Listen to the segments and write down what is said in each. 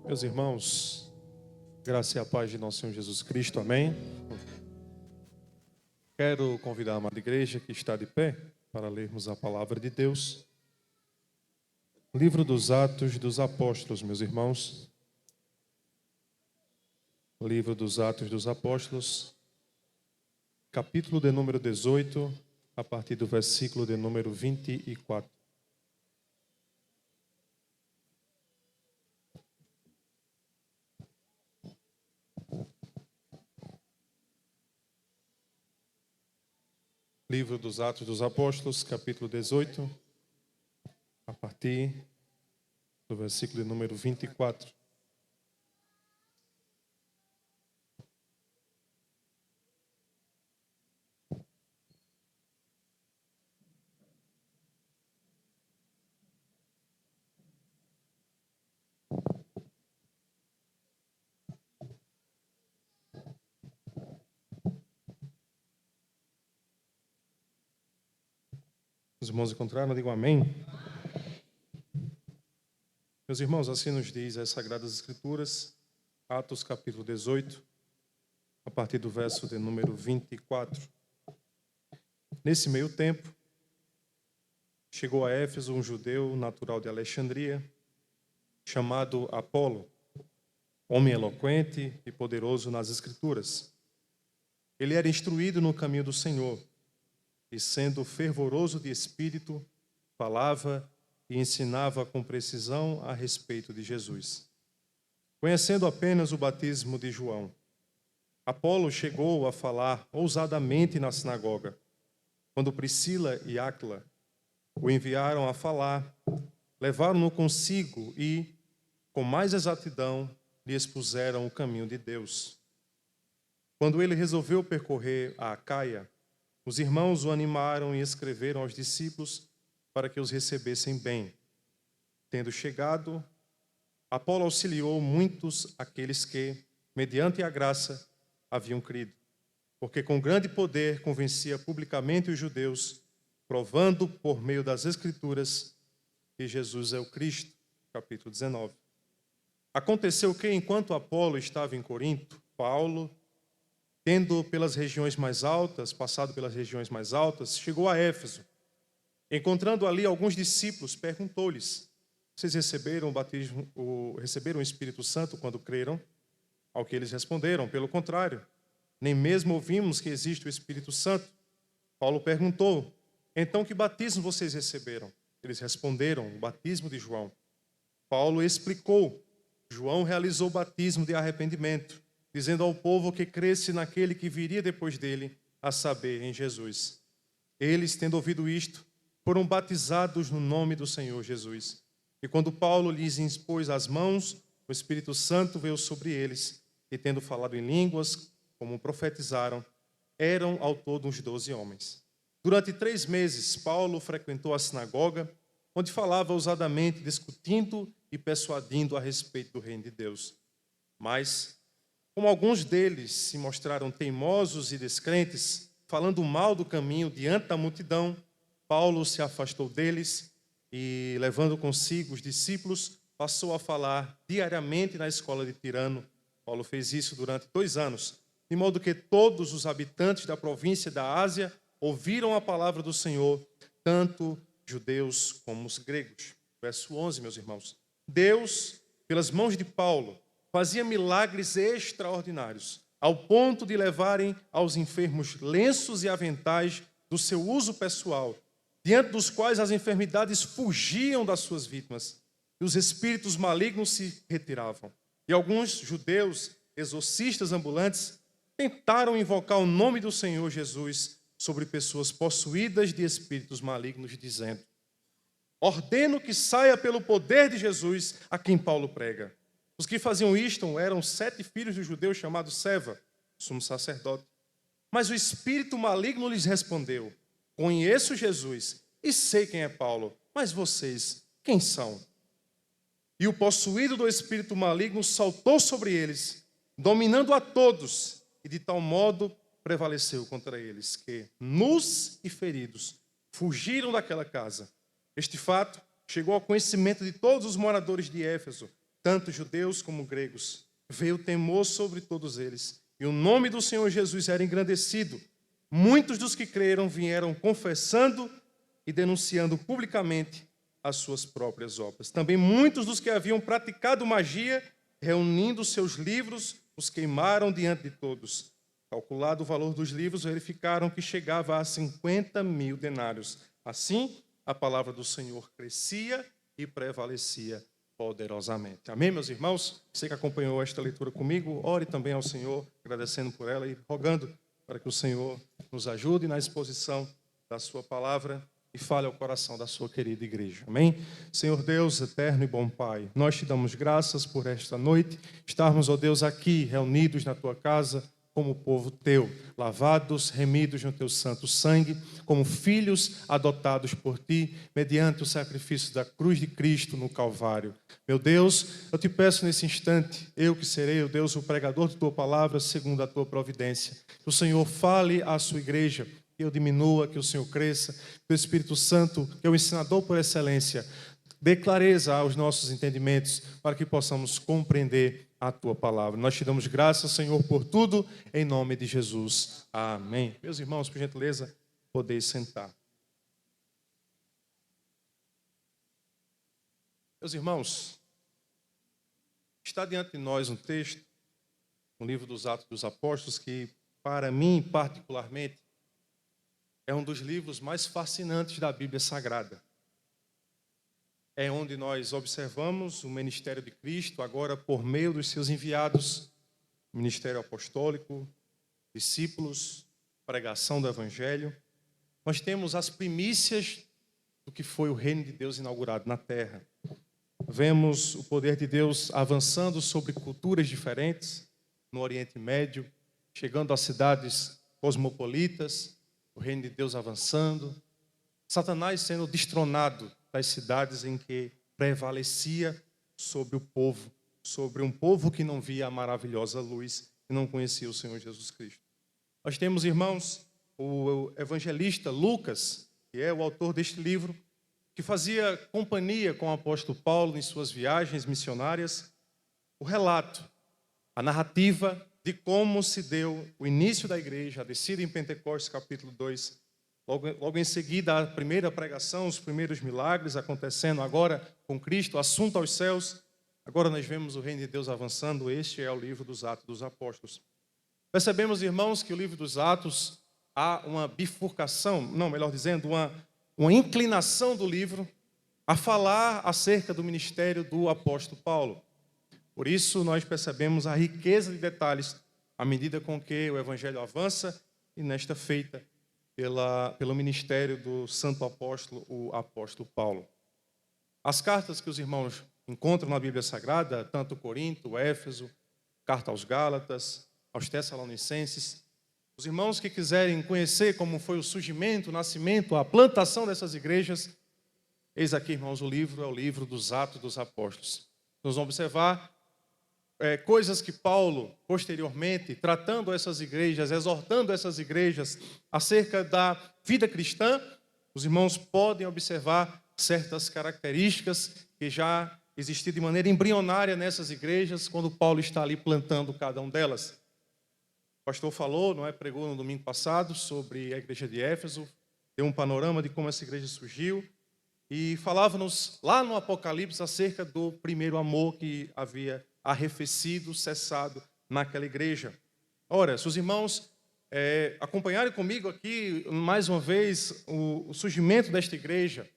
Meus irmãos, graça e a paz de nosso Senhor Jesus Cristo, amém? Quero convidar a amada igreja que está de pé para lermos a palavra de Deus. Livro dos Atos dos Apóstolos, meus irmãos. Livro dos Atos dos Apóstolos, capítulo de número 18, a partir do versículo de número 24. Livro dos Atos dos Apóstolos, capítulo 18, a partir do versículo de número 24. Os irmãos encontraram, digam amém. Meus irmãos, assim nos diz as Sagradas Escrituras, Atos capítulo 18, a partir do verso de número 24. Nesse meio tempo, chegou a Éfeso um judeu natural de Alexandria, chamado Apolo, homem eloquente e poderoso nas Escrituras. Ele era instruído no caminho do Senhor, e sendo fervoroso de espírito, falava e ensinava com precisão a respeito de Jesus. Conhecendo apenas o batismo de João, Apolo chegou a falar ousadamente na sinagoga. Quando Priscila e Áquila o enviaram a falar, levaram-no consigo e, com mais exatidão, lhe expuseram o caminho de Deus. Quando ele resolveu percorrer a Acaia, os irmãos o animaram e escreveram aos discípulos para que os recebessem bem. Tendo chegado, Apolo auxiliou muitos aqueles que, mediante a graça, haviam crido, porque com grande poder convencia publicamente os judeus, provando por meio das Escrituras que Jesus é o Cristo. Capítulo 19. Aconteceu que, enquanto Apolo estava em Corinto, Paulo, tendo passado pelas regiões mais altas, chegou a Éfeso. Encontrando ali alguns discípulos, perguntou-lhes: vocês receberam o Espírito Santo quando creram? Ao que eles responderam: pelo contrário, nem mesmo ouvimos que existe o Espírito Santo. Paulo perguntou: então que batismo vocês receberam? Eles responderam: o batismo de João. Paulo explicou: João realizou o batismo de arrependimento, dizendo ao povo que cresce naquele que viria depois dele, a saber, em Jesus. Eles, tendo ouvido isto, foram batizados no nome do Senhor Jesus. E quando Paulo lhes impôs as mãos, o Espírito Santo veio sobre eles, e tendo falado em línguas, como profetizaram, eram ao todo uns 12 homens. Durante 3 meses, Paulo frequentou a sinagoga, onde falava ousadamente, discutindo e persuadindo a respeito do reino de Deus. Mas, como alguns deles se mostraram teimosos e descrentes, falando mal do caminho diante da multidão, Paulo se afastou deles e, levando consigo os discípulos, passou a falar diariamente na escola de Tirano. Paulo fez isso durante 2 anos, de modo que todos os habitantes da província da Ásia ouviram a palavra do Senhor, tanto judeus como os gregos. Verso 11, meus irmãos. Deus, pelas mãos de Paulo, fazia milagres extraordinários, ao ponto de levarem aos enfermos lenços e aventais do seu uso pessoal, diante dos quais as enfermidades fugiam das suas vítimas, e os espíritos malignos se retiravam. E alguns judeus, exorcistas ambulantes, tentaram invocar o nome do Senhor Jesus sobre pessoas possuídas de espíritos malignos, dizendo: ordeno que saia pelo poder de Jesus a quem Paulo prega. Os que faziam isto eram 7 filhos de judeus chamados Seva, sumo sacerdote. Mas o espírito maligno lhes respondeu: conheço Jesus e sei quem é Paulo, mas vocês, quem são? E o possuído do espírito maligno saltou sobre eles, dominando a todos, e de tal modo prevaleceu contra eles, que, nus e feridos, fugiram daquela casa. Este fato chegou ao conhecimento de todos os moradores de Éfeso, tanto judeus como gregos. Veio temor sobre todos eles, e o nome do Senhor Jesus era engrandecido. Muitos dos que creram vieram confessando e denunciando publicamente as suas próprias obras. Também muitos dos que haviam praticado magia, reunindo seus livros, os queimaram diante de todos. Calculado o valor dos livros, verificaram que chegava a 50.000 denários. Assim, a palavra do Senhor crescia e prevalecia poderosamente. Amém, meus irmãos? Você que acompanhou esta leitura comigo, ore também ao Senhor, agradecendo por ela e rogando para que o Senhor nos ajude na exposição da sua palavra e fale ao coração da sua querida igreja. Amém? Senhor Deus, eterno e bom Pai, nós te damos graças por esta noite, estarmos, ó Deus, aqui reunidos na tua casa, como povo teu, lavados, remidos no teu santo sangue, como filhos adotados por ti, mediante o sacrifício da cruz de Cristo no Calvário. Meu Deus, eu te peço nesse instante, eu que serei, ó Deus, o pregador de tua palavra, segundo a tua providência, que o Senhor fale à sua igreja, que eu diminua, que o Senhor cresça, que o Espírito Santo, que é o ensinador por excelência, dê clareza aos nossos entendimentos, para que possamos compreender a tua palavra. Nós te damos graças, Senhor, por tudo, em nome de Jesus. Amém. Meus irmãos, por gentileza, podeis sentar. Meus irmãos, está diante de nós um texto, no livro dos Atos dos Apóstolos, que, para mim, particularmente, é um dos livros mais fascinantes da Bíblia Sagrada. É onde nós observamos o ministério de Cristo, agora por meio dos seus enviados, ministério apostólico, discípulos, pregação do Evangelho. Nós temos as primícias do que foi o reino de Deus inaugurado na terra. Vemos o poder de Deus avançando sobre culturas diferentes, no Oriente Médio, chegando a cidades cosmopolitas, o reino de Deus avançando, Satanás sendo destronado das cidades em que prevalecia sobre o povo, sobre um povo que não via a maravilhosa luz e não conhecia o Senhor Jesus Cristo. Nós temos, irmãos, o evangelista Lucas, que é o autor deste livro, que fazia companhia com o apóstolo Paulo em suas viagens missionárias, o relato, a narrativa de como se deu o início da igreja, a descida em Pentecostes, capítulo 2, logo em seguida a primeira pregação, os primeiros milagres acontecendo agora com Cristo, assunto aos céus. Agora nós vemos o reino de Deus avançando. Este é o livro dos Atos dos Apóstolos. Percebemos, irmãos, que o livro dos Atos há uma bifurcação, não, melhor dizendo, uma inclinação do livro a falar acerca do ministério do apóstolo Paulo. Por isso nós percebemos a riqueza de detalhes à medida com que o evangelho avança e nesta feita pelo ministério do santo apóstolo, o apóstolo Paulo. As cartas que os irmãos encontram na Bíblia Sagrada, tanto Corinto, Éfeso, carta aos Gálatas, aos Tessalonicenses, os irmãos que quiserem conhecer como foi o surgimento, o nascimento, a plantação dessas igrejas, eis aqui, irmãos, o livro é o livro dos Atos dos Apóstolos. Nós vamos observar coisas que Paulo, posteriormente, tratando essas igrejas, exortando essas igrejas acerca da vida cristã, os irmãos podem observar certas características que já existiam de maneira embrionária nessas igrejas, quando Paulo está ali plantando cada uma delas. O pastor falou, pregou no domingo passado sobre a igreja de Éfeso, deu um panorama de como essa igreja surgiu, e falava-nos lá no Apocalipse acerca do primeiro amor que havia arrefecido, cessado naquela igreja. Ora, se os irmãos acompanharem comigo aqui, mais uma vez, o surgimento desta igreja,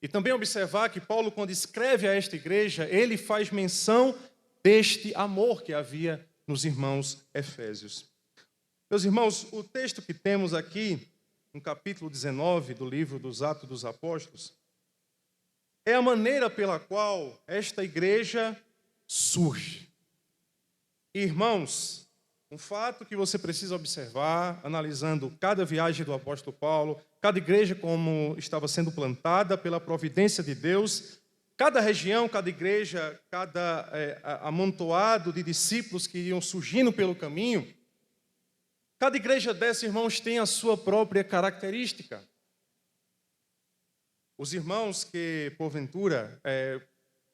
e também observar que Paulo, quando escreve a esta igreja, ele faz menção deste amor que havia nos irmãos efésios. Meus irmãos, o texto que temos aqui, no capítulo 19 do livro dos Atos dos Apóstolos, é a maneira pela qual esta igreja surge. Irmãos, um fato que você precisa observar, analisando cada viagem do apóstolo Paulo, cada igreja como estava sendo plantada pela providência de Deus, cada região, cada igreja, cada amontoado de discípulos que iam surgindo pelo caminho, cada igreja dessa, irmãos, tem a sua própria característica. Os irmãos que, porventura,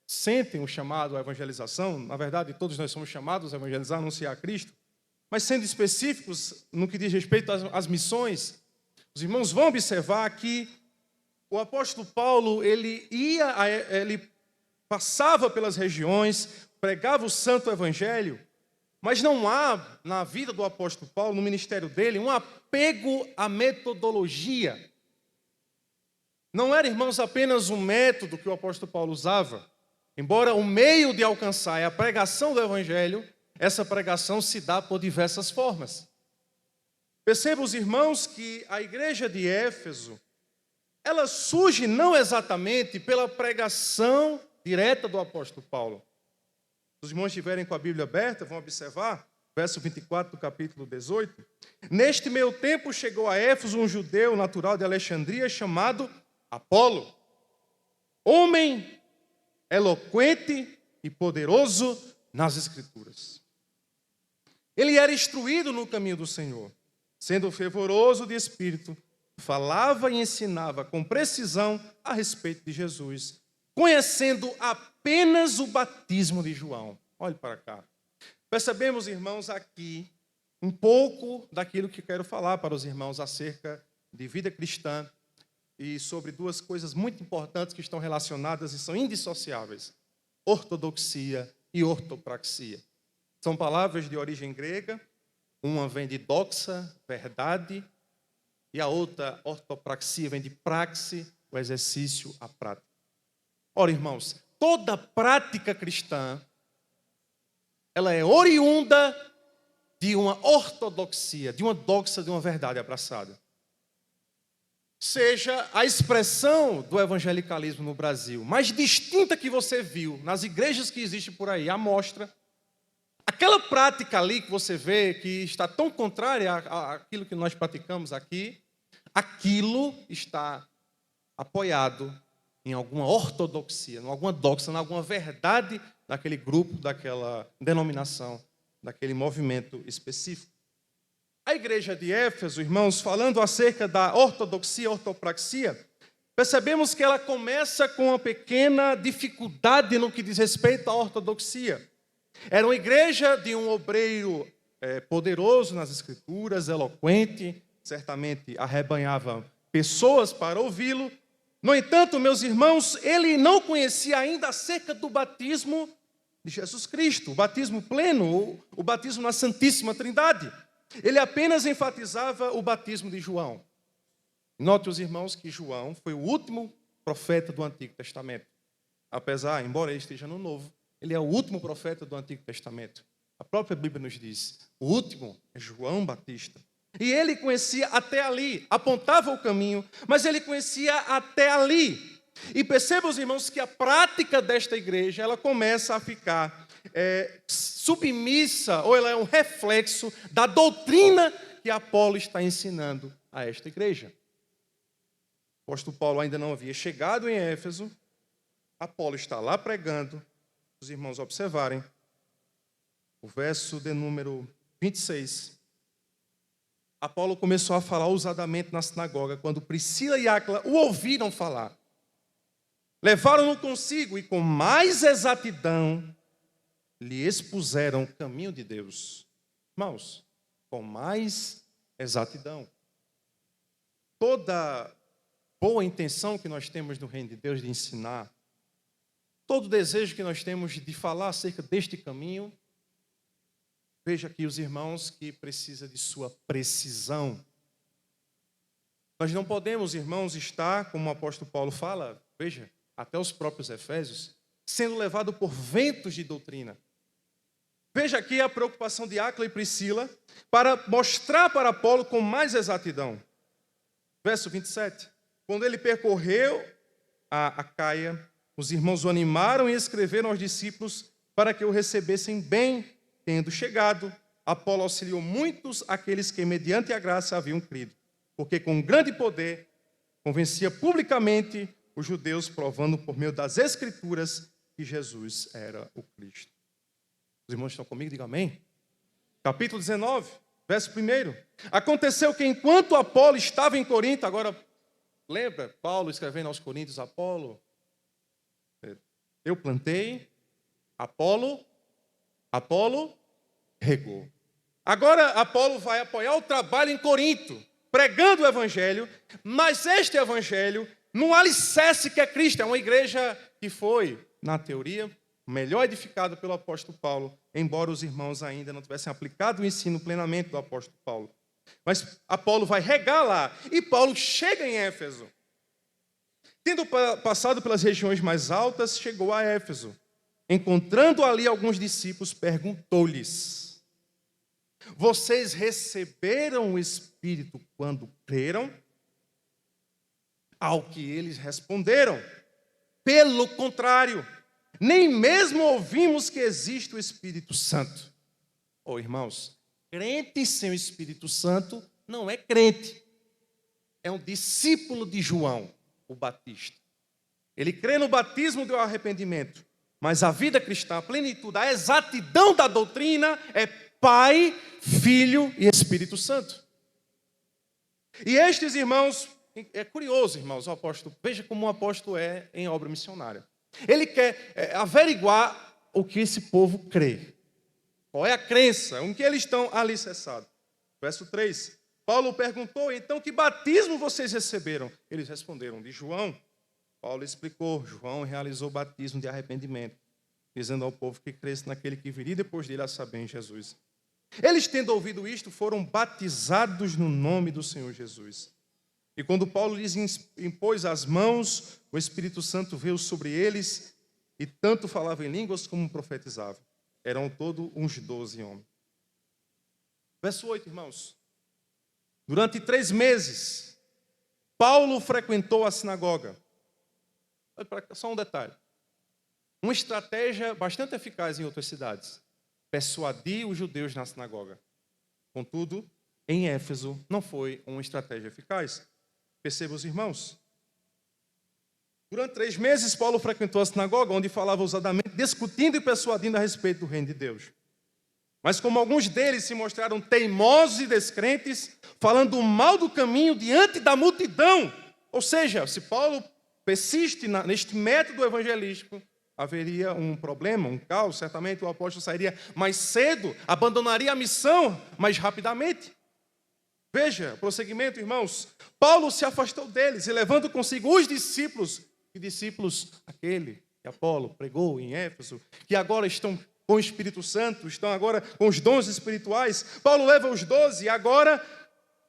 sentem o chamado à evangelização, na verdade todos nós somos chamados a evangelizar, anunciar a Cristo, mas sendo específicos no que diz respeito às missões, os irmãos vão observar que o apóstolo Paulo, ele passava pelas regiões, pregava o santo evangelho, mas não há na vida do apóstolo Paulo, no ministério dele, um apego à metodologia. Não era, irmãos, apenas um método que o apóstolo Paulo usava. Embora o meio de alcançar é a pregação do evangelho, essa pregação se dá por diversas formas. Percebam os irmãos que a igreja de Éfeso, ela surge não exatamente pela pregação direta do apóstolo Paulo. Se os irmãos estiverem com a Bíblia aberta, vão observar, verso 24 do capítulo 18. Neste meio tempo chegou a Éfeso um judeu natural de Alexandria chamado Apolo, homem eloquente e poderoso nas Escrituras. Ele era instruído no caminho do Senhor, sendo fervoroso de espírito, falava e ensinava com precisão a respeito de Jesus, conhecendo apenas o batismo de João. Olhe para cá. Percebemos, irmãos, aqui um pouco daquilo que quero falar para os irmãos acerca de vida cristã e sobre duas coisas muito importantes que estão relacionadas e são indissociáveis: ortodoxia e ortopraxia. São palavras de origem grega, uma vem de doxa, verdade, e a outra, ortopraxia, vem de praxe, o exercício, a prática. Ora, irmãos, toda prática cristã, ela é oriunda de uma ortodoxia, de uma doxa, de uma verdade abraçada. Seja a expressão do evangelicalismo no Brasil mais distinta que você viu nas igrejas que existem por aí, amostra, aquela prática ali que você vê que está tão contrária àquilo que nós praticamos aqui, aquilo está apoiado em alguma ortodoxia, em alguma doxa, em alguma verdade daquele grupo, daquela denominação, daquele movimento específico. A igreja de Éfeso, irmãos, falando acerca da ortodoxia, ortopraxia, percebemos que ela começa com uma pequena dificuldade no que diz respeito à ortodoxia. Era uma igreja de um obreiro poderoso nas Escrituras, eloquente, certamente arrebanhava pessoas para ouvi-lo. No entanto, meus irmãos, ele não conhecia ainda acerca do batismo de Jesus Cristo, o batismo pleno, o batismo na Santíssima Trindade. Ele apenas enfatizava o batismo de João. Note, os irmãos, que João foi o último profeta do Antigo Testamento. Embora ele esteja no Novo, ele é o último profeta do Antigo Testamento. A própria Bíblia nos diz, o último é João Batista. E ele conhecia até ali, apontava o caminho, mas ele conhecia até ali. E percebam, os irmãos, que a prática desta igreja, ela começa a ficar submissa, ou ela é um reflexo da doutrina que Apolo está ensinando a esta igreja. O apóstolo Paulo ainda não havia chegado em Éfeso, Apolo está lá pregando, os irmãos observarem, o verso de número 26. Apolo começou a falar ousadamente na sinagoga, quando Priscila e Áquila o ouviram falar. Levaram-no consigo e com mais exatidão lhe expuseram o caminho de Deus. Irmãos, com mais exatidão. Toda boa intenção que nós temos no reino de Deus de ensinar, todo desejo que nós temos de falar acerca deste caminho, veja aqui os irmãos que precisa de sua precisão. Nós não podemos, irmãos, estar, como o apóstolo Paulo fala, veja, até os próprios Efésios, sendo levado por ventos de doutrina. Veja aqui a preocupação de Áquila e Priscila para mostrar para Apolo com mais exatidão. Verso 27. Quando ele percorreu a Acaia, os irmãos o animaram e escreveram aos discípulos para que o recebessem bem. Tendo chegado, Apolo auxiliou muitos aqueles que, mediante a graça, haviam crido, porque com grande poder convencia publicamente os judeus, provando por meio das Escrituras que Jesus era o Cristo. Os irmãos estão comigo? Digam amém. Capítulo 19, verso 1. Aconteceu que enquanto Apolo estava em Corinto, agora lembra Paulo escrevendo aos Coríntios, Apolo Eu plantei, Apolo regou. Agora Apolo vai apoiar o trabalho em Corinto, pregando o evangelho, mas este evangelho, num alicerce que é Cristo, é uma igreja que foi, na teoria, melhor edificada pelo apóstolo Paulo, embora os irmãos ainda não tivessem aplicado o ensino plenamente do apóstolo Paulo. Mas Apolo vai regar lá, e Paulo chega em Éfeso. Tendo passado pelas regiões mais altas, chegou a Éfeso. Encontrando ali alguns discípulos, perguntou-lhes: vocês receberam o Espírito quando creram? Ao que eles responderam: pelo contrário, nem mesmo ouvimos que existe o Espírito Santo. Irmãos, crente sem o Espírito Santo não é crente. É um discípulo de João, o Batista. Ele crê no batismo do arrependimento, mas a vida cristã, a plenitude, a exatidão da doutrina é Pai, Filho e Espírito Santo. E estes irmãos, é curioso, irmãos, o apóstolo, veja como o apóstolo é em obra missionária. Ele quer averiguar o que esse povo crê. Qual é a crença? Em que eles estão alicerçados? Verso 3. Paulo perguntou: então que batismo vocês receberam? Eles responderam: de João. Paulo explicou: João realizou o batismo de arrependimento, dizendo ao povo que cresce naquele que viria depois dele, a saber, em Jesus. Eles, tendo ouvido isto, foram batizados no nome do Senhor Jesus. E quando Paulo lhes impôs as mãos, o Espírito Santo veio sobre eles, e tanto falava em línguas como profetizava. Eram todos uns 12 homens. Verso 8, irmãos. Durante 3 meses, Paulo frequentou a sinagoga. Só um detalhe. Uma estratégia bastante eficaz em outras cidades: persuadir os judeus na sinagoga. Contudo, em Éfeso não foi uma estratégia eficaz. Perceba os irmãos. Durante 3 meses, Paulo frequentou a sinagoga, onde falava ousadamente, discutindo e persuadindo a respeito do reino de Deus. Mas como alguns deles se mostraram teimosos e descrentes, falando mal do caminho diante da multidão, ou seja, se Paulo persiste neste método evangelístico, haveria um problema, um caos. Certamente o apóstolo sairia mais cedo, abandonaria a missão mais rapidamente. Veja, prosseguimento, irmãos. Paulo se afastou deles e, levando consigo os discípulos, que discípulos aquele que Apolo pregou em Éfeso, que agora estão com o Espírito Santo, estão agora com os dons espirituais. Paulo leva os 12 e agora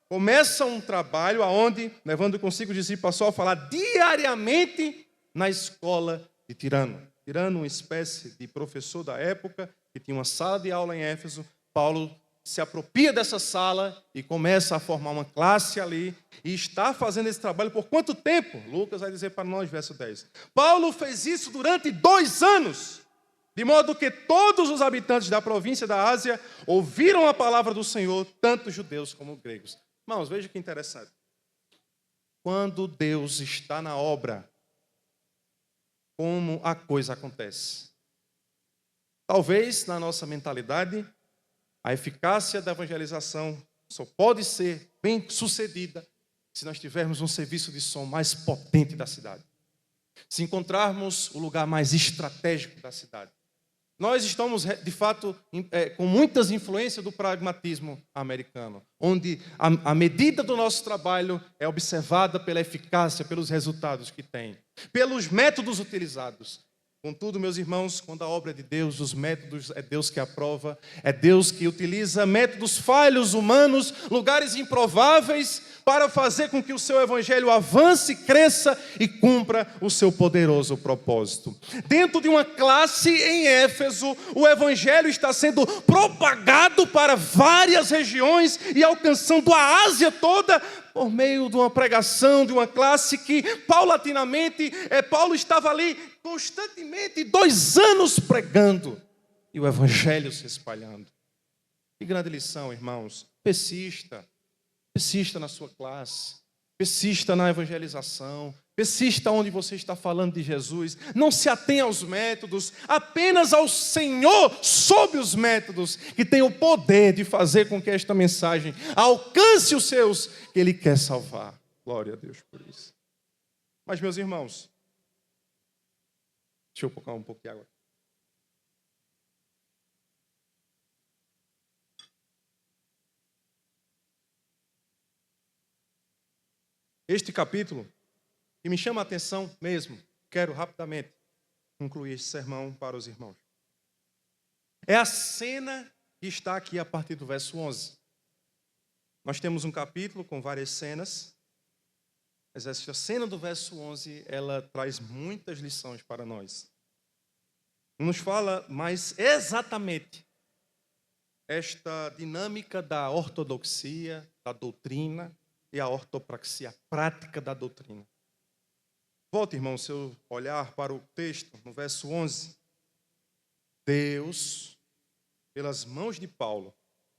começa um trabalho aonde, levando consigo os discípulos, passou a falar diariamente na escola de Tirano. Tirano, uma espécie de professor da época, que tinha uma sala de aula em Éfeso. Paulo se apropria dessa sala e começa a formar uma classe ali, e está fazendo esse trabalho por quanto tempo? Lucas vai dizer para nós, verso 10. Paulo fez isso durante 2 anos, de modo que todos os habitantes da província da Ásia ouviram a palavra do Senhor, tanto judeus como gregos. Irmãos, veja que interessante. Quando Deus está na obra, como a coisa acontece? Talvez na nossa mentalidade, a eficácia da evangelização só pode ser bem sucedida se nós tivermos um serviço de som mais potente da cidade. Se encontrarmos o lugar mais estratégico da cidade. Nós estamos, de fato, com muitas influências do pragmatismo americano, onde a medida do nosso trabalho é observada pela eficácia, pelos resultados que tem, pelos métodos utilizados. Contudo, meus irmãos, quando a obra é de Deus, os métodos é Deus que aprova, é Deus que utiliza métodos falhos, humanos, lugares improváveis, para fazer com que o seu evangelho avance, cresça e cumpra o seu poderoso propósito. Dentro de uma classe em Éfeso, o evangelho está sendo propagado para várias regiões e alcançando a Ásia toda, por meio de uma pregação, de uma classe que, paulatinamente, Paulo estava ali constantemente 2 anos pregando e o evangelho se espalhando. Que grande lição, irmãos. Persista na sua classe, persista na evangelização, persista onde você está falando de Jesus. Não se atenha aos métodos, apenas ao Senhor sob os métodos, que tem o poder de fazer com que esta mensagem alcance os seus, que Ele quer salvar. Glória a Deus por isso. Mas, meus irmãos, Deixa eu colocar um pouco de água. Este capítulo, que me chama a atenção mesmo, quero rapidamente concluir este sermão para os irmãos. É a cena que está aqui a partir do verso 11. Nós temos um capítulo com várias cenas, mas essa cena do verso 11, ela traz muitas lições para nós. Nos fala mais exatamente esta dinâmica da ortodoxia, da doutrina e a ortopraxia, a prática da doutrina. Volte, irmão, seu olhar para o texto, no verso 11. Deus, pelas mãos de Paulo,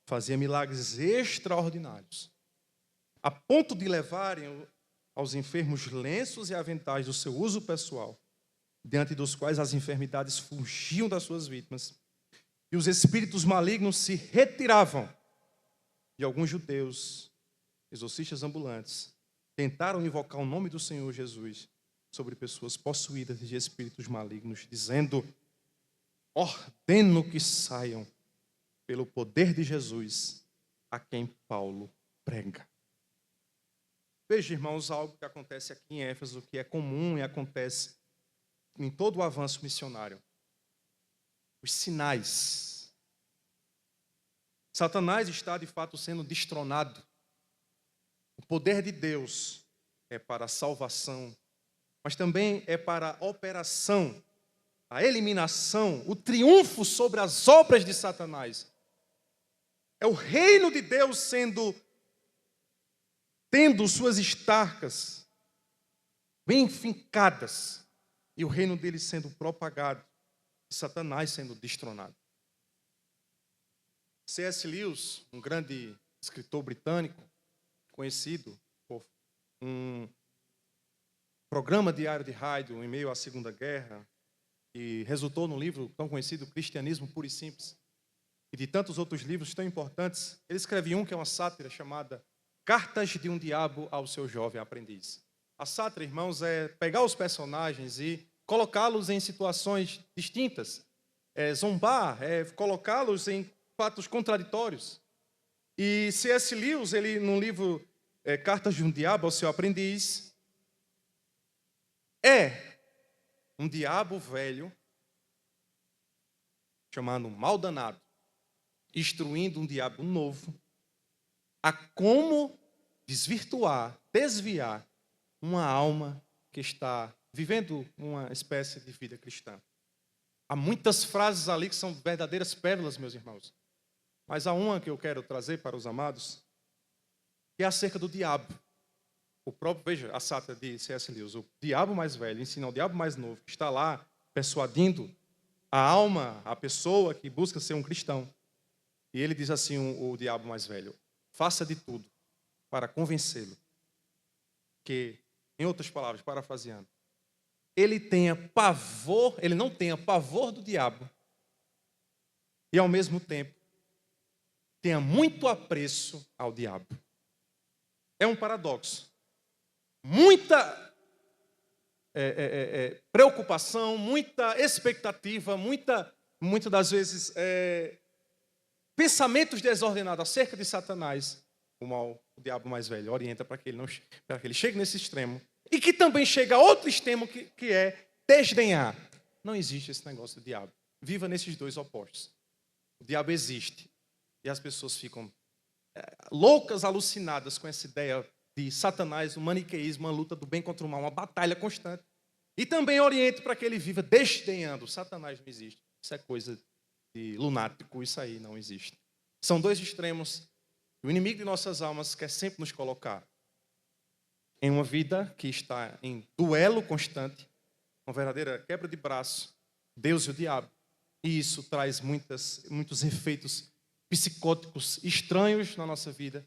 fazia milagres extraordinários, a ponto de levarem aos enfermos lenços e aventais do seu uso pessoal, diante dos quais as enfermidades fugiam das suas vítimas, e os espíritos malignos se retiravam. E alguns judeus, exorcistas ambulantes, tentaram invocar o nome do Senhor Jesus sobre pessoas possuídas de espíritos malignos, dizendo: ordeno que saiam pelo poder de Jesus, a quem Paulo prega. Veja, irmãos, algo que acontece aqui em Éfeso, que é comum e acontece em todo o avanço missionário. Os sinais. Satanás está, de fato, sendo destronado. O poder de Deus é para a salvação, mas também é para a operação, a eliminação, o triunfo sobre as obras de Satanás. É o reino de Deus tendo suas estarcas bem fincadas, e o reino dele sendo propagado, e Satanás sendo destronado. C.S. Lewis, um grande escritor britânico, conhecido por um programa diário de rádio em meio à Segunda Guerra, que resultou no livro tão conhecido, Cristianismo Puro e Simples, e de tantos outros livros tão importantes. Ele escreve um que é uma sátira chamada Cartas de um Diabo ao Seu Jovem Aprendiz. A sátira, irmãos, é pegar os personagens e colocá-los em situações distintas, zombar, colocá-los em fatos contraditórios. E C.S. Lewis, ele, no livro Cartas de um Diabo ao Seu Aprendiz, é um diabo velho, chamado mal danado, instruindo um diabo novo a como desvirtuar, desviar uma alma que está vivendo uma espécie de vida cristã. Há muitas frases ali que são verdadeiras pérolas, meus irmãos. Mas há uma que eu quero trazer para os amados, que é acerca do diabo. O próprio, veja, a sátira de C.S. Lewis, o diabo mais velho ensina ao diabo mais novo, que está lá persuadindo a alma, a pessoa que busca ser um cristão. E ele diz assim, o diabo mais velho: faça de tudo para convencê-lo que, em outras palavras, parafraseando, ele não tenha pavor do diabo e, ao mesmo tempo, tenha muito apreço ao diabo. É um paradoxo. Muita preocupação, muita expectativa, muitas das vezes pensamentos desordenados acerca de Satanás. O diabo mais velho orienta para que ele chegue nesse extremo. E que também chega a outro extremo que é desdenhar. Não existe esse negócio do diabo. Viva nesses dois opostos. O diabo existe. E as pessoas ficam loucas, alucinadas com essa ideia de Satanás, o maniqueísmo, uma luta do bem contra o mal, uma batalha constante. E também oriente para que ele viva desdenhando. Satanás não existe. Isso é coisa de lunático, isso aí não existe. São dois extremos que o inimigo de nossas almas quer sempre nos colocar em uma vida que está em duelo constante, uma verdadeira quebra de braço, Deus e o diabo. E isso traz muitos efeitos psicóticos estranhos na nossa vida.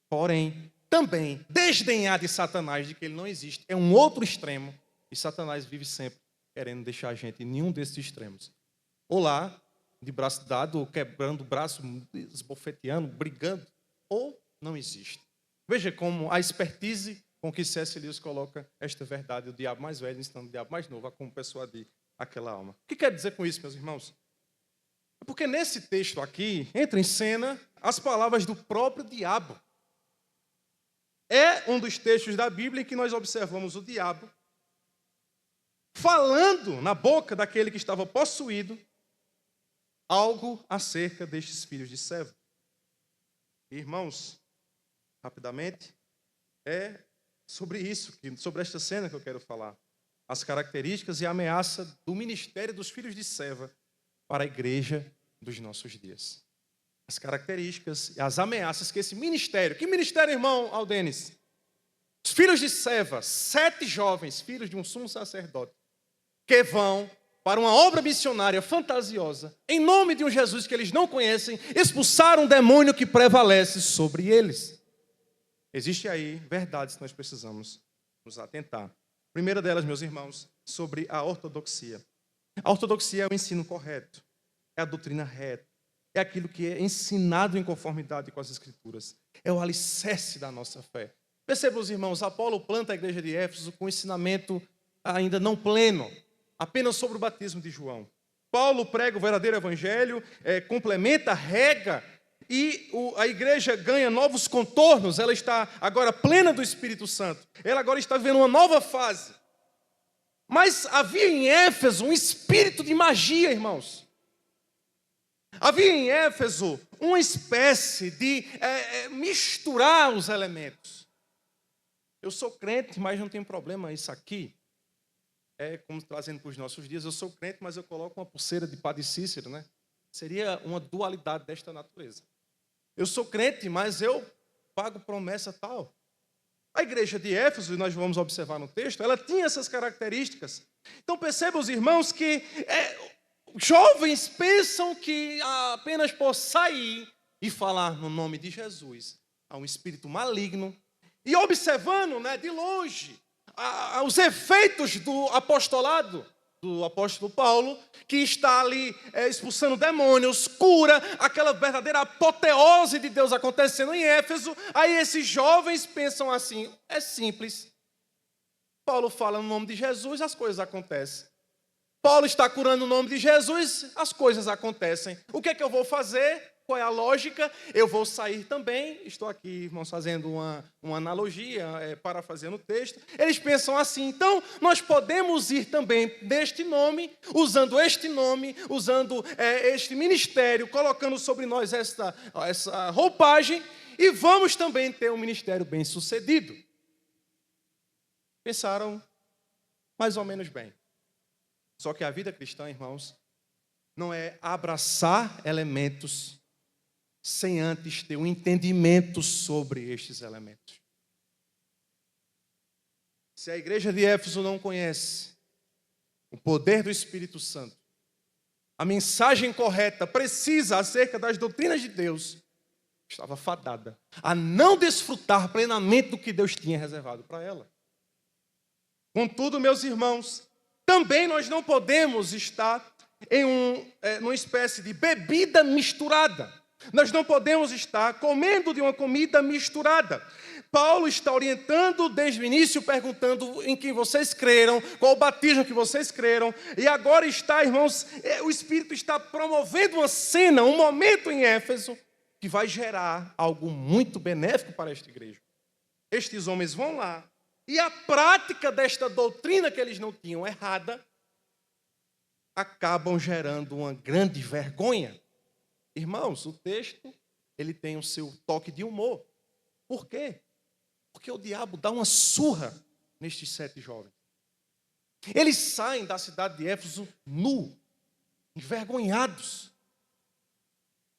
Porém, também desdenhar de Satanás, de que ele não existe, é um outro extremo. E Satanás vive sempre querendo deixar a gente em nenhum desses extremos. Ou lá, de braço dado, ou quebrando o braço, esbofeteando, brigando, ou não existe. Veja como a expertise com que C.S. Lewis coloca esta verdade, o diabo mais velho ensinando o diabo mais novo a como persuadir aquela alma. O que quer dizer com isso, meus irmãos? É porque nesse texto aqui, entra em cena as palavras do próprio diabo. É um dos textos da Bíblia em que nós observamos o diabo falando na boca daquele que estava possuído algo acerca destes filhos de Seva. Irmãos, rapidamente, é sobre isso, sobre esta cena que eu quero falar. As características e a ameaça do ministério dos filhos de Seva para a igreja dos nossos dias. As características e as ameaças que esse ministério... Que ministério, irmão Aldenis? Os filhos de Seva, 7 jovens, filhos de um sumo sacerdote, que vão para uma obra missionária fantasiosa, em nome de um Jesus que eles não conhecem, expulsar um demônio que prevalece sobre eles. Existe aí verdades que nós precisamos nos atentar. A primeira delas, meus irmãos, sobre a ortodoxia. A ortodoxia é o ensino correto, é a doutrina reta, é aquilo que é ensinado em conformidade com as Escrituras, é o alicerce da nossa fé. Percebam, os irmãos, Apolo planta a igreja de Éfeso com ensinamento ainda não pleno, apenas sobre o batismo de João. Paulo prega o verdadeiro evangelho, complementa, rega, e a igreja ganha novos contornos. Ela está agora plena do Espírito Santo. Ela agora está vivendo uma nova fase. Mas havia em Éfeso um espírito de magia, irmãos. Havia em Éfeso uma espécie de misturar os elementos. Eu sou crente, mas não tem problema isso aqui. É como trazendo para os nossos dias, eu sou crente, mas eu coloco uma pulseira de Padre Cícero, né? Seria uma dualidade desta natureza. Eu sou crente, mas eu pago promessa tal. A igreja de Éfeso, e nós vamos observar no texto, ela tinha essas características. Então percebam, os irmãos, que jovens pensam que apenas por sair e falar no nome de Jesus há um espírito maligno, e observando, né, de longe os efeitos do apostolado do apóstolo Paulo, que está ali expulsando demônios, cura, aquela verdadeira apoteose de Deus acontecendo em Éfeso. Aí esses jovens pensam assim, é simples. Paulo fala no nome de Jesus, as coisas acontecem. Paulo está curando no nome de Jesus, as coisas acontecem. O que é que eu vou fazer? Qual é a lógica? Eu vou sair também. Estou aqui, irmãos, fazendo uma analogia, parafraseando o texto. Eles pensam assim, então nós podemos ir também deste nome, usando este ministério, colocando sobre nós essa roupagem, e vamos também ter um ministério bem sucedido. Pensaram mais ou menos bem. Só que a vida cristã, irmãos, não é abraçar elementos sem antes ter um entendimento sobre estes elementos. Se a igreja de Éfeso não conhece o poder do Espírito Santo, a mensagem correta, precisa, acerca das doutrinas de Deus, estava fadada a não desfrutar plenamente do que Deus tinha reservado para ela. Contudo, meus irmãos, também nós não podemos estar em numa espécie de bebida misturada. Nós não podemos estar comendo de uma comida misturada. Paulo está orientando desde o início, perguntando em quem vocês creram, qual o batismo que vocês creram. E agora está, irmãos, o Espírito está promovendo uma cena, um momento em Éfeso, que vai gerar algo muito benéfico para esta igreja. Estes homens vão lá, e a prática desta doutrina que eles não tinham errada, acabam gerando uma grande vergonha. Irmãos, o texto, ele tem o seu toque de humor. Por quê? Porque o diabo dá uma surra nestes 7 jovens. Eles saem da cidade de Éfeso nu, envergonhados,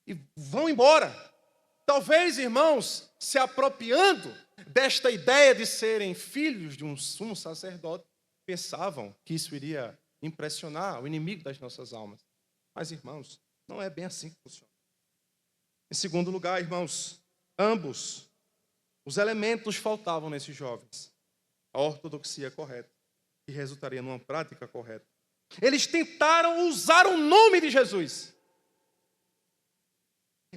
e vão embora. Talvez, irmãos, se apropriando desta ideia de serem filhos de um sumo sacerdote, pensavam que isso iria impressionar o inimigo das nossas almas. Mas, irmãos, não é bem assim que funciona. Em segundo lugar, irmãos, ambos os elementos faltavam nesses jovens. A ortodoxia correta, que resultaria numa prática correta. Eles tentaram usar o nome de Jesus.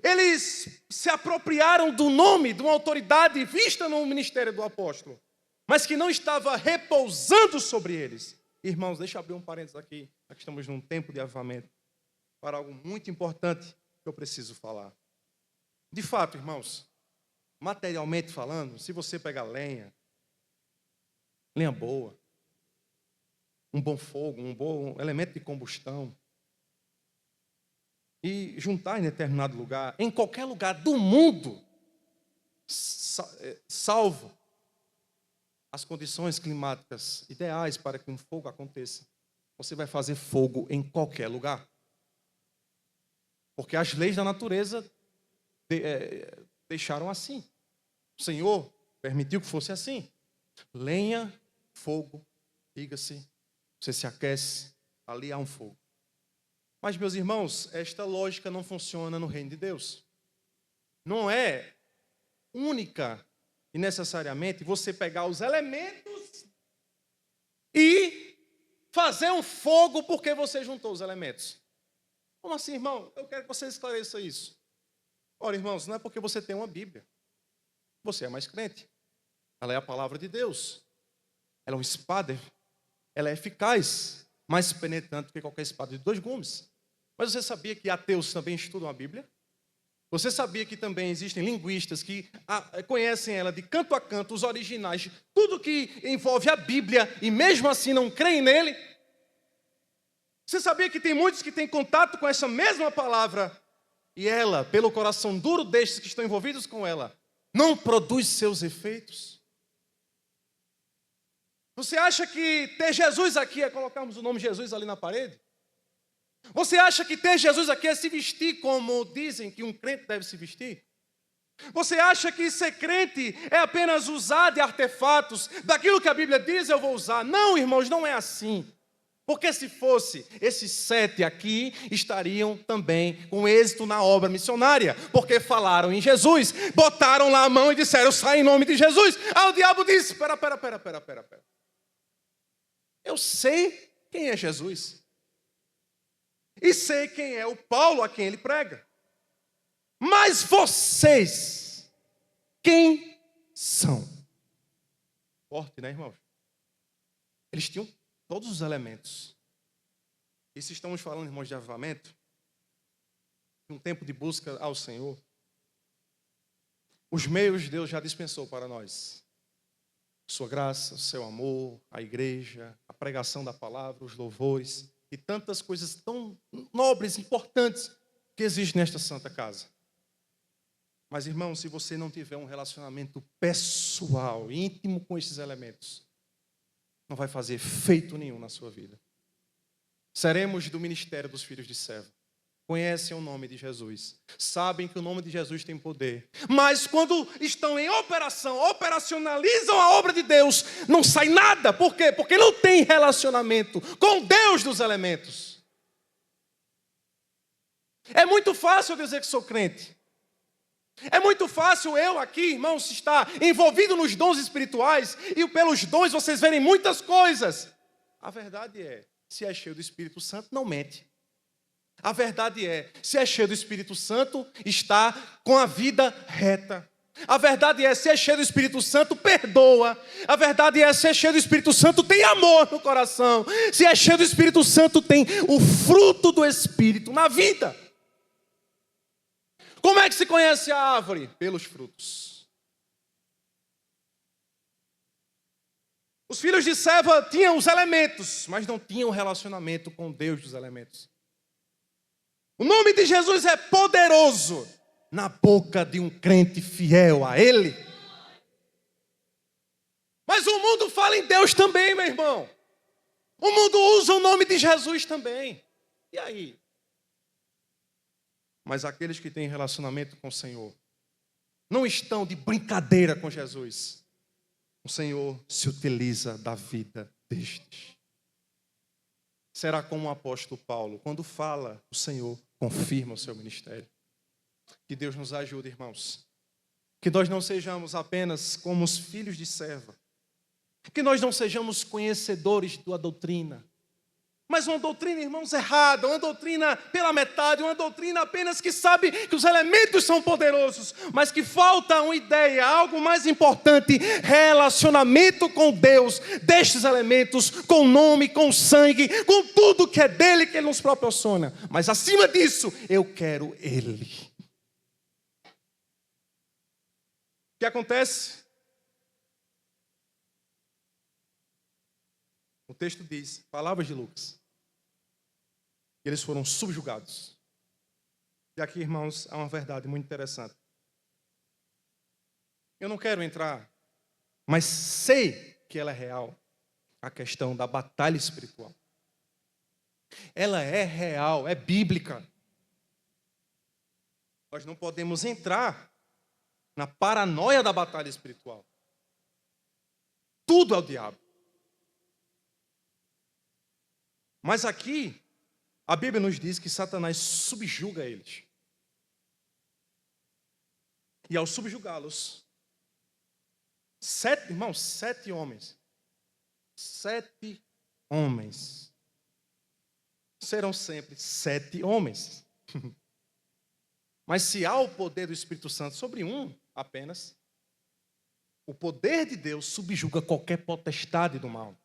Eles se apropriaram do nome, de uma autoridade vista no ministério do apóstolo, mas que não estava repousando sobre eles. Irmãos, deixa eu abrir um parênteses aqui. já que estamos num tempo de avivamento, para algo muito importante que eu preciso falar. De fato, irmãos, materialmente falando, se você pegar lenha boa, um bom fogo, um bom elemento de combustão, e juntar em determinado lugar, em qualquer lugar do mundo, salvo as condições climáticas ideais para que um fogo aconteça, você vai fazer fogo em qualquer lugar. Porque as leis da natureza deixaram assim. O Senhor permitiu que fosse assim. Lenha, fogo, diga-se, você se aquece, ali há um fogo. Mas, meus irmãos, esta lógica não funciona no reino de Deus. Não é única e necessariamente você pegar os elementos e fazer um fogo porque você juntou os elementos. Como assim, irmão? Eu quero que você esclareça isso. Ora, irmãos, não é porque você tem uma Bíblia. Você é mais crente. Ela é a palavra de Deus. Ela é uma espada. Ela é eficaz, mais penetrante que qualquer espada de 2 gumes. Mas você sabia que ateus também estudam a Bíblia? Você sabia que também existem linguistas que conhecem ela de canto a canto, os originais, tudo que envolve a Bíblia, e mesmo assim não creem nele? Você sabia que tem muitos que têm contato com essa mesma palavra, e ela, pelo coração duro destes que estão envolvidos com ela, não produz seus efeitos? Você acha que ter Jesus aqui é colocarmos o nome Jesus ali na parede? Você acha que ter Jesus aqui é se vestir como dizem que um crente deve se vestir? Você acha que ser crente é apenas usar de artefatos, daquilo que a Bíblia diz eu vou usar? Não, irmãos, não é assim. Porque se fosse, esses 7 aqui estariam também com êxito na obra missionária. Porque falaram em Jesus, botaram lá a mão e disseram, sai em nome de Jesus. Aí o diabo disse, pera. Eu sei quem é Jesus. E sei quem é o Paulo a quem ele prega. Mas vocês, quem são? Forte, né, irmãos? Eles tinham todos os elementos. E se estamos falando, irmãos, de avivamento, de um tempo de busca ao Senhor, os meios Deus já dispensou para nós. Sua graça, o seu amor, a igreja, a pregação da palavra, os louvores e tantas coisas tão nobres, importantes que existem nesta santa casa. Mas, irmão, se você não tiver um relacionamento pessoal, íntimo com esses elementos, não vai fazer efeito nenhum na sua vida. Seremos do ministério dos filhos de servo. Conhecem o nome de Jesus. Sabem que o nome de Jesus tem poder. Mas quando estão em operação, operacionalizam a obra de Deus, não sai nada. Por quê? Porque não tem relacionamento com Deus dos elementos. É muito fácil eu dizer que sou crente. É muito fácil eu aqui, irmãos, estar envolvido nos dons espirituais e pelos dons vocês verem muitas coisas. A verdade é, se é cheio do Espírito Santo, não mente. A verdade é, se é cheio do Espírito Santo, está com a vida reta. A verdade é, se é cheio do Espírito Santo, perdoa. A verdade é, se é cheio do Espírito Santo, tem amor no coração. Se é cheio do Espírito Santo, tem o fruto do Espírito na vida. Como é que se conhece a árvore? Pelos frutos. Os filhos de Seva tinham os elementos, mas não tinham relacionamento com Deus dos elementos. O nome de Jesus é poderoso na boca de um crente fiel a Ele. Mas o mundo fala em Deus também, meu irmão. O mundo usa o nome de Jesus também. E aí? Mas aqueles que têm relacionamento com o Senhor não estão de brincadeira com Jesus. O Senhor se utiliza da vida destes. Será como o apóstolo Paulo, quando fala, o Senhor confirma o seu ministério. Que Deus nos ajude, irmãos. Que nós não sejamos apenas como os filhos de serva. Que nós não sejamos conhecedores da doutrina. Mas uma doutrina, irmãos, errada, uma doutrina pela metade, uma doutrina apenas que sabe que os elementos são poderosos, mas que falta uma ideia, algo mais importante, relacionamento com Deus, destes elementos, com o nome, com o sangue, com tudo que é dele que ele nos proporciona. Mas acima disso, eu quero ele. O que acontece? O texto diz, palavras de Lucas, eles foram subjugados. E aqui, irmãos, há uma verdade muito interessante. Eu não quero entrar, mas sei que ela é real, a questão da batalha espiritual. Ela é real, é bíblica. Nós não podemos entrar na paranoia da batalha espiritual. Tudo é o diabo. Mas aqui, a Bíblia nos diz que Satanás subjuga eles. E ao subjugá-los, 7 homens. 7 homens. Serão sempre 7 homens. Mas se há o poder do Espírito Santo sobre um apenas, o poder de Deus subjuga qualquer potestade do mal.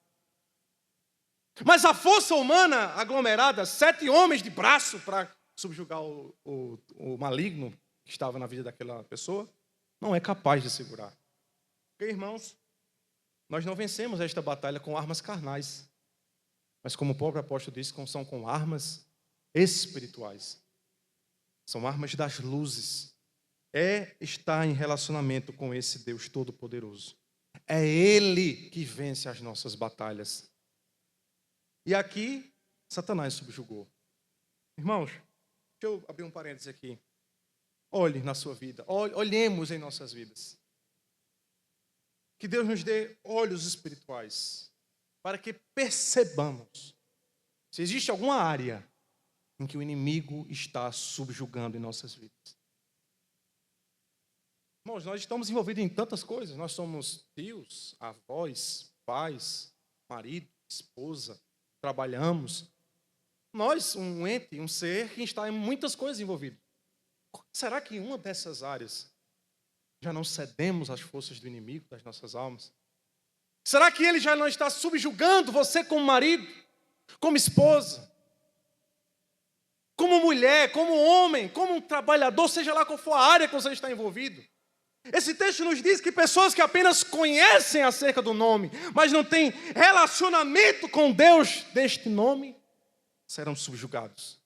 Mas a força humana aglomerada, 7 homens de braço para subjugar o maligno que estava na vida daquela pessoa, não é capaz de segurar. Porque, irmãos, nós não vencemos esta batalha com armas carnais, mas como o próprio apóstolo disse, são com armas espirituais. São armas das luzes. É estar em relacionamento com esse Deus Todo-Poderoso. É Ele que vence as nossas batalhas. E aqui, Satanás subjugou. Irmãos, deixa eu abrir um parênteses aqui. Olhe na sua vida, olhemos em nossas vidas. Que Deus nos dê olhos espirituais, para que percebamos se existe alguma área em que o inimigo está subjugando em nossas vidas. Irmãos, nós estamos envolvidos em tantas coisas. Nós somos tios, avós, pais, marido, esposa, trabalhamos. Nós, um ente, um ser que está em muitas coisas envolvido. Será que em uma dessas áreas já não cedemos às forças do inimigo das nossas almas? Será que ele já não está subjugando você como marido, como esposa, como mulher, como homem, como um trabalhador, seja lá qual for a área que você está envolvido? Esse texto nos diz que pessoas que apenas conhecem acerca do nome, mas não têm relacionamento com Deus deste nome, serão subjugados,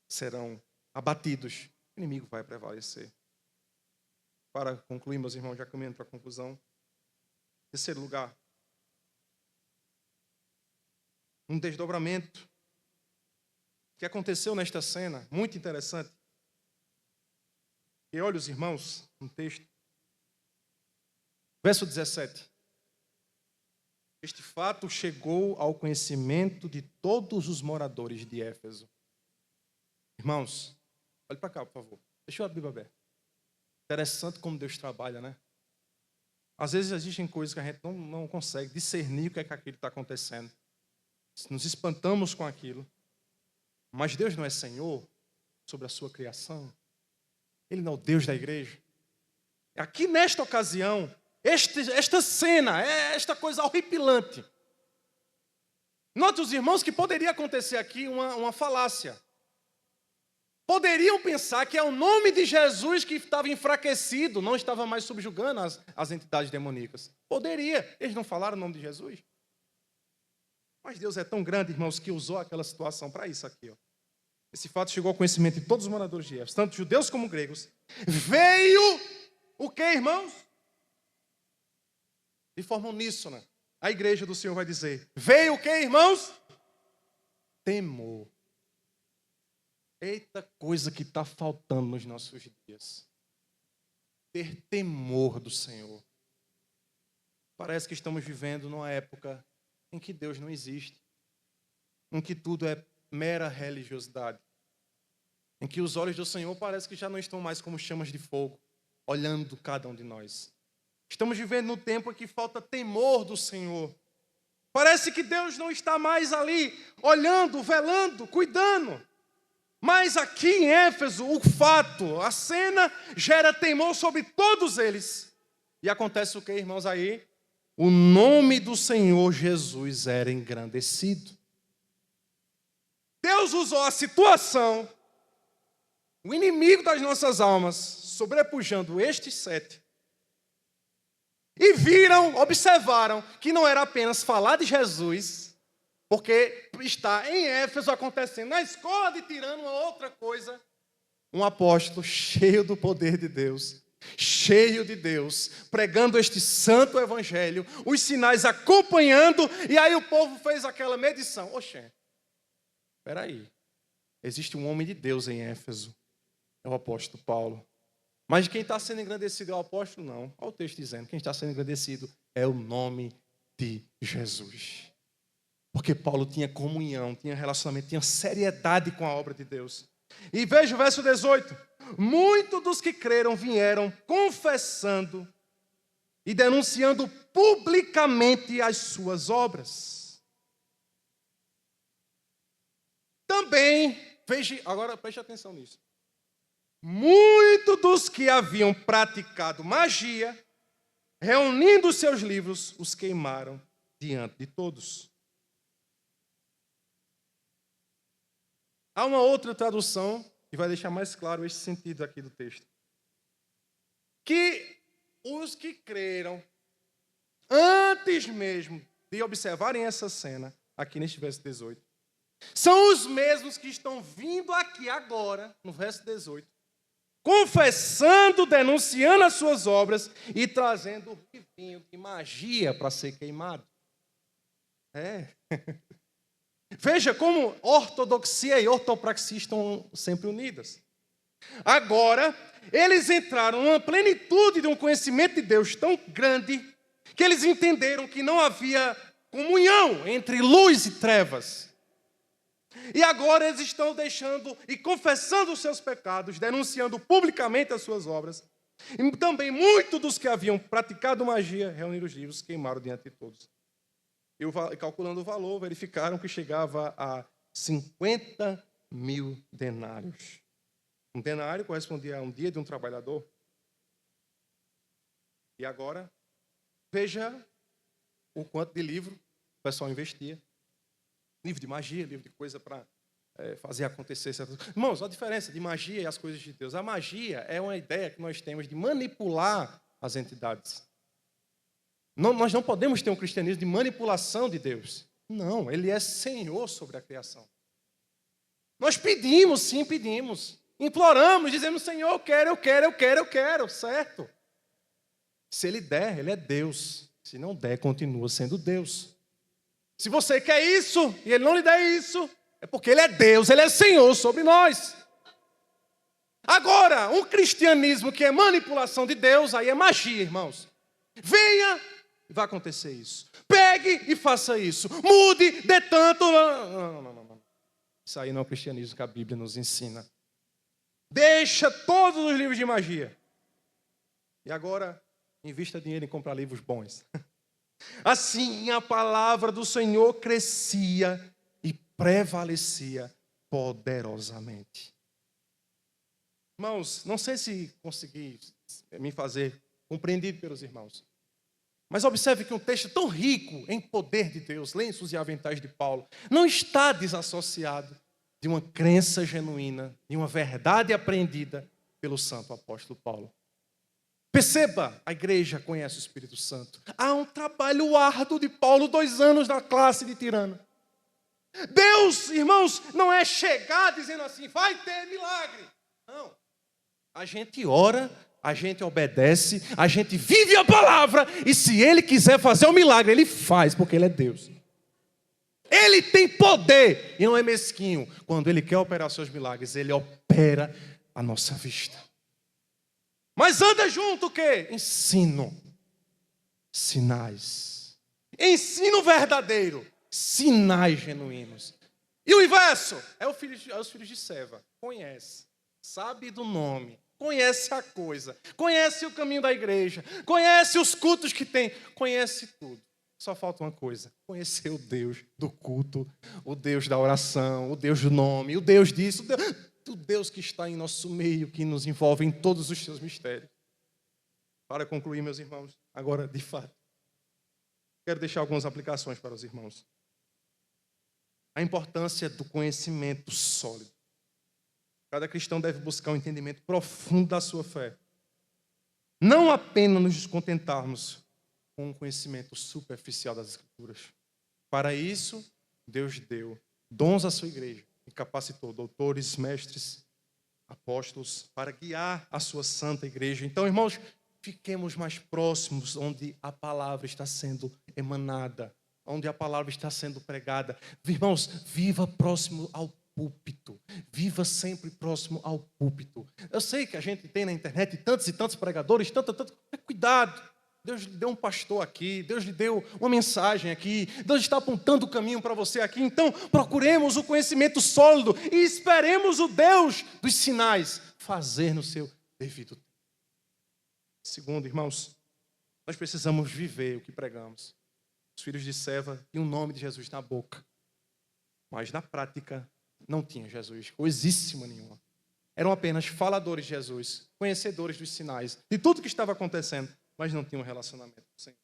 serão abatidos. O inimigo vai prevalecer. Para concluir, meus irmãos, já caminhando para a conclusão. Terceiro lugar, um desdobramento que aconteceu nesta cena, muito interessante. E olha os irmãos, no texto. Verso 17. Este fato chegou ao conhecimento de todos os moradores de Éfeso. Irmãos, olhe para cá, por favor. Deixa eu abrir a Bíblia aberta. Interessante como Deus trabalha, né? Às vezes existem coisas que a gente não consegue discernir o que é que aquilo está acontecendo. Nos espantamos com aquilo. Mas Deus não é Senhor sobre a sua criação. Ele não é o Deus da igreja. Aqui nesta ocasião, esta cena, esta coisa horripilante. Note os irmãos que poderia acontecer aqui uma falácia. Poderiam pensar que é o nome de Jesus que estava enfraquecido, não estava mais subjugando as entidades demoníacas. Poderia, eles não falaram o nome de Jesus. Mas Deus é tão grande, irmãos, que usou aquela situação para isso aqui. Ó. Esse fato chegou ao conhecimento de todos os moradores de Éfeso, tanto judeus como gregos. Veio o que, irmãos? De forma uníssona. A igreja do Senhor vai dizer, veio o que, irmãos? Temor. Eita coisa que está faltando nos nossos dias. Ter temor do Senhor. Parece que estamos vivendo numa época em que Deus não existe. Em que tudo é mera religiosidade. Em que os olhos do Senhor parece que já não estão mais como chamas de fogo, olhando cada um de nós. Estamos vivendo num tempo em que falta temor do Senhor. Parece que Deus não está mais ali, olhando, velando, cuidando. Mas aqui em Éfeso, o fato, a cena gera temor sobre todos eles. E acontece o que, irmãos, aí? O nome do Senhor Jesus era engrandecido. Deus usou a situação, o inimigo das nossas almas, sobrepujando estes 7. E viram, observaram, que não era apenas falar de Jesus, porque está em Éfeso acontecendo, na escola de Tirano, uma outra coisa. Um apóstolo cheio do poder de Deus, cheio de Deus, pregando este santo evangelho, os sinais acompanhando, e aí o povo fez aquela medição. Oxê, espera aí, existe um homem de Deus em Éfeso, é o apóstolo Paulo. Mas quem está sendo engrandecido é o apóstolo? Não. Olha o texto dizendo, quem está sendo engrandecido é o nome de Jesus. Porque Paulo tinha comunhão, tinha relacionamento, tinha seriedade com a obra de Deus. E veja o verso 18. Muitos dos que creram vieram confessando e denunciando publicamente as suas obras. Também, veja, agora preste atenção nisso. Muitos dos que haviam praticado magia, reunindo os seus livros, os queimaram diante de todos. Há uma outra tradução que vai deixar mais claro esse sentido aqui do texto. Que os que creram, antes mesmo de observarem essa cena, aqui neste verso 18, são os mesmos que estão vindo aqui agora, no verso 18, confessando, denunciando as suas obras e trazendo o rivinho de magia para ser queimado. Veja como ortodoxia e ortopraxia estão sempre unidas. Agora, eles entraram numa plenitude de um conhecimento de Deus tão grande que eles entenderam que não havia comunhão entre luz e trevas. E agora eles estão deixando e confessando os seus pecados, denunciando publicamente as suas obras. E também muitos dos que haviam praticado magia, reuniram os livros, queimaram diante de todos. E calculando o valor, verificaram que chegava a 50 mil denários. Um denário correspondia a um dia de um trabalhador. E agora, veja o quanto de livro o pessoal investia. Livro de magia, livro de coisa para fazer acontecer certas coisas. Irmãos, a diferença de magia e as coisas de Deus. A magia é uma ideia que nós temos de manipular as entidades. Nós não podemos ter um cristianismo de manipulação de Deus. Não, Ele é Senhor sobre a criação. Nós pedimos, sim, pedimos. Imploramos, dizemos, Senhor, eu quero, certo? Se Ele der, Ele é Deus. Se não der, continua sendo Deus. Se você quer isso e Ele não lhe der isso, é porque Ele é Deus, Ele é Senhor sobre nós. Agora, um cristianismo que é manipulação de Deus, aí é magia, irmãos. Venha e vai acontecer isso. Pegue e faça isso. Mude, dê tanto. Não. Isso aí não é o cristianismo que a Bíblia nos ensina. Deixa todos os livros de magia. E agora, invista dinheiro em comprar livros bons. Assim a palavra do Senhor crescia e prevalecia poderosamente. Irmãos, não sei se consegui me fazer compreendido pelos irmãos, mas observe que um texto tão rico em poder de Deus, lenços e aventais de Paulo, não está desassociado de uma crença genuína, de uma verdade aprendida pelo santo apóstolo Paulo. Perceba, a igreja conhece o Espírito Santo. Há um trabalho árduo de Paulo, 2 anos na classe de Tirano. Deus, irmãos, não é chegar dizendo assim, vai ter milagre. Não. A gente ora, a gente obedece, a gente vive a palavra, e se Ele quiser fazer um milagre, Ele faz, porque Ele é Deus. Ele tem poder, e não é mesquinho. Quando Ele quer operar seus milagres, Ele opera à nossa vista. Mas anda junto o quê? Ensino. Sinais. Ensino verdadeiro. Sinais genuínos. E o inverso? É os filhos de Seva. Conhece. Sabe do nome. Conhece a coisa. Conhece o caminho da igreja. Conhece os cultos que tem. Conhece tudo. Só falta uma coisa: conhecer o Deus do culto, o Deus da oração, o Deus do nome, o Deus disso, o Deus que está em nosso meio, que nos envolve em todos os seus mistérios. Para concluir, meus irmãos, agora, de fato, quero deixar algumas aplicações para os irmãos. A importância do conhecimento sólido. Cada cristão deve buscar um entendimento profundo da sua fé. Não apenas nos contentarmos com um conhecimento superficial das Escrituras. Para isso, Deus deu dons à sua igreja e capacitou doutores, mestres, apóstolos para guiar a sua santa igreja. Então, irmãos, fiquemos mais próximos onde a palavra está sendo emanada, onde a palavra está sendo pregada. Irmãos, viva próximo ao púlpito. Viva sempre próximo ao púlpito. Eu sei que a gente tem na internet tantos e tantos pregadores, tanto. Cuidado. Deus lhe deu um pastor aqui, Deus lhe deu uma mensagem aqui, Deus está apontando o caminho para você aqui. Então, procuremos o conhecimento sólido e esperemos o Deus dos sinais fazer no seu devido tempo. Segundo, irmãos, nós precisamos viver o que pregamos. Os filhos de Seva tinham o nome de Jesus na boca, mas na prática não tinham Jesus, coisíssima nenhuma. Eram apenas faladores de Jesus, conhecedores dos sinais, de tudo que estava acontecendo, mas não tinham um relacionamento com o Senhor.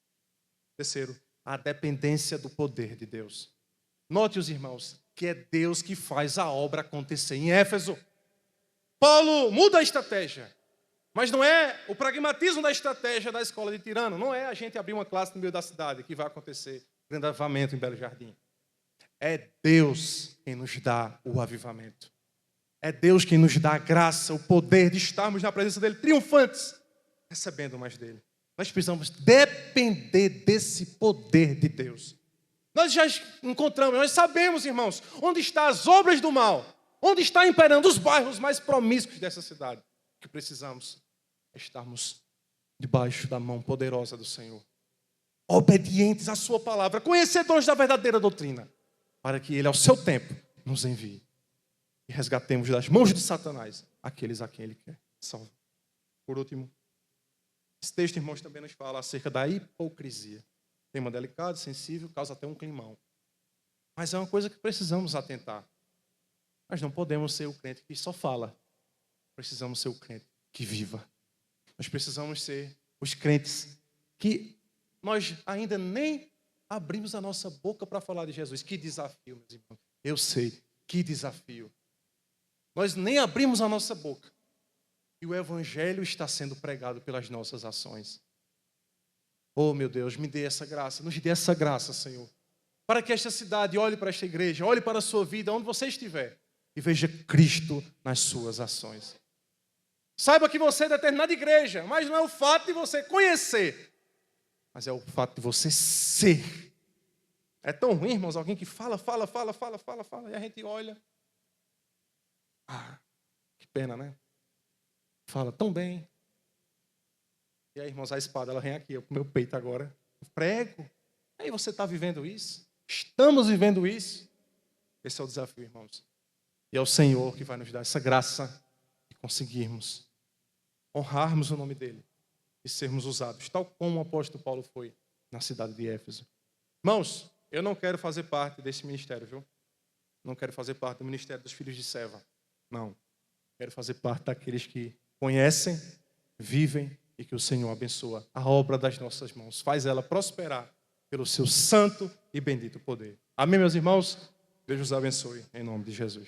Terceiro, a dependência do poder de Deus. Note, os irmãos, que é Deus que faz a obra acontecer. Em Éfeso, Paulo muda a estratégia, mas não é o pragmatismo da estratégia da escola de Tirano, não é a gente abrir uma classe no meio da cidade que vai acontecer grande avivamento em Belo Jardim. É Deus quem nos dá o avivamento. É Deus quem nos dá a graça, o poder de estarmos na presença dEle, triunfantes, recebendo mais dEle. Nós precisamos depender desse poder de Deus. Nós já encontramos, nós sabemos, irmãos, onde estão as obras do mal, onde está imperando os bairros mais promíscuos dessa cidade. O que precisamos é estarmos debaixo da mão poderosa do Senhor, obedientes à sua palavra, conhecedores da verdadeira doutrina, para que Ele, ao seu tempo, nos envie e resgatemos das mãos de Satanás aqueles a quem Ele quer salvar. Por último, esse texto, irmãos, também nos fala acerca da hipocrisia. Tema delicado, sensível, causa até um climão. Mas é uma coisa que precisamos atentar. Nós não podemos ser o crente que só fala. Precisamos ser o crente que viva. Nós precisamos ser os crentes que nós ainda nem abrimos a nossa boca para falar de Jesus. Que desafio, meus irmãos. Eu sei, que desafio. Nós nem abrimos a nossa boca. E o evangelho está sendo pregado pelas nossas ações. Oh, meu Deus, me dê essa graça, nos dê essa graça, Senhor. Para que esta cidade olhe para esta igreja, olhe para a sua vida, onde você estiver, e veja Cristo nas suas ações. Saiba que você é determinada igreja, mas não é o fato de você conhecer, mas é o fato de você ser. É tão ruim, irmãos, alguém que fala, e a gente olha. Ah, que pena, né? Fala tão bem. E aí, irmãos, a espada, ela vem aqui, para o meu peito agora. Eu prego. Aí você está vivendo isso? Estamos vivendo isso? Esse é o desafio, irmãos. E é o Senhor que vai nos dar essa graça de conseguirmos honrarmos o nome dEle e sermos usados, tal como o apóstolo Paulo foi na cidade de Éfeso. Irmãos, eu não quero fazer parte desse ministério, viu? Não quero fazer parte do ministério dos filhos de Seva. Não. Quero fazer parte daqueles que conhecem, vivem e que o Senhor abençoa a obra das nossas mãos. Faz ela prosperar pelo seu santo e bendito poder. Amém, meus irmãos? Deus os abençoe, em nome de Jesus.